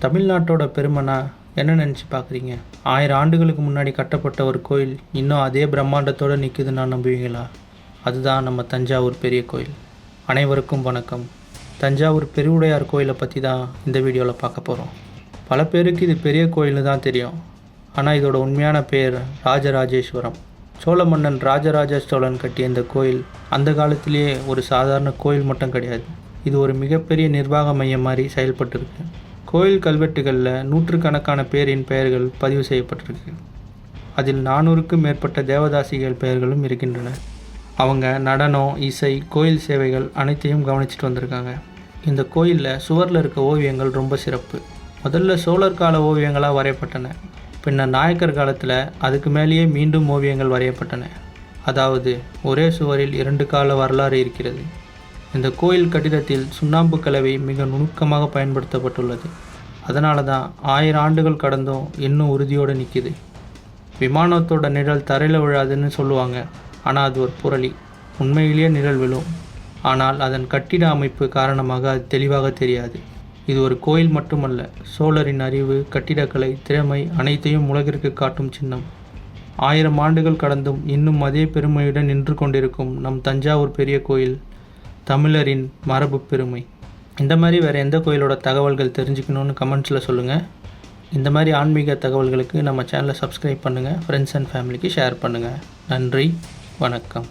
தமிழ்நாட்டோட பெருமைனா என்ன நினச்சி பார்க்குறீங்க? 1000 ஆண்டுகளுக்கு முன்னாடி கட்டப்பட்ட ஒரு கோயில் இன்னும் அதே பிரம்மாண்டத்தோடு நிற்குதுன்னா நம்புவீங்களா? அதுதான் நம்ம தஞ்சாவூர் பெரிய கோயில். அனைவருக்கும் வணக்கம். தஞ்சாவூர் பெருவுடையார் கோயிலை பற்றி தான் இந்த வீடியோவில் பார்க்க போகிறோம். பல பேருக்கு இது பெரிய கோயில்னு தான் தெரியும். ஆனால் இதோட உண்மையான பேர் ராஜராஜேஸ்வரம். சோழ மன்னன் ராஜராஜ சோழன் கட்டிய இந்த கோயில் அந்த காலத்திலேயே ஒரு சாதாரண கோயில் மட்டும் கிடையாது. இது ஒரு மிகப்பெரிய நிர்வாக மையம் மாதிரி செயல்பட்டுருக்கு. கோயில் கல்வெட்டுகளில் நூற்றுக்கணக்கான பேரின் பெயர்கள் பதிவு செய்யப்பட்டிருக்கு. அதில் 400க்கும் மேற்பட்ட தேவதாசிகள் பெயர்களும் இருக்கின்றன. அவங்க நடனம், இசை, கோயில் சேவைகள் அனைத்தையும் கவனிச்சிட்டு வந்திருக்காங்க. இந்த கோயிலில் சுவரில் இருக்க ஓவியங்கள் ரொம்ப சிறப்பு. முதல்ல சோழர் கால ஓவியங்களாக வரையப்பட்டன. பின்னர் நாயக்கர் காலத்தில் அதுக்கு மேலேயே மீண்டும் ஓவியங்கள் வரையப்பட்டன. அதாவது ஒரே சுவரில் 2 கால வரலாறு இருக்கிறது. இந்த கோயில் கட்டிடத்தில் சுண்ணாம்பு கலவை மிக நுணுக்கமாக பயன்படுத்தப்பட்டுள்ளது. அதனால தான் 1000 ஆண்டுகள் கடந்தும் இன்னும் உறுதியோடு நிற்கிது. விமானத்தோட நிழல் தரையில் விழாதுன்னு சொல்லுவாங்க. ஆனால் அது ஒரு புரளி. உண்மையிலேயே நிழல் விழும். ஆனால் அதன் கட்டிட அமைப்பு காரணமாக அது தெளிவாக தெரியாது. இது ஒரு கோயில் மட்டுமல்ல, சோழரின் அறிவு, கட்டிடக்கலை, திறமை அனைத்தையும் உலகிற்கு காட்டும் சின்னம். 1000 ஆண்டுகள் கடந்தும் இன்னும் அதே பெருமையுடன் நின்று கொண்டிருக்கும் நம் தஞ்சாவூர் பெரிய கோயில் தமிழரின் மரபு பெருமை. இந்த மாதிரி வேறு எந்த கோயிலோட தகவல்கள் தெரிஞ்சுக்கணுன்னு கமெண்ட்ஸில் சொல்லுங்கள். இந்த மாதிரி ஆன்மீக தகவல்களுக்கு நம்ம சேனலை சப்ஸ்கிரைப் பண்ணுங்கள். ஃப்ரெண்ட்ஸ் அண்ட் ஃபேமிலிக்கு ஷேர் பண்ணுங்கள். நன்றி, வணக்கம்.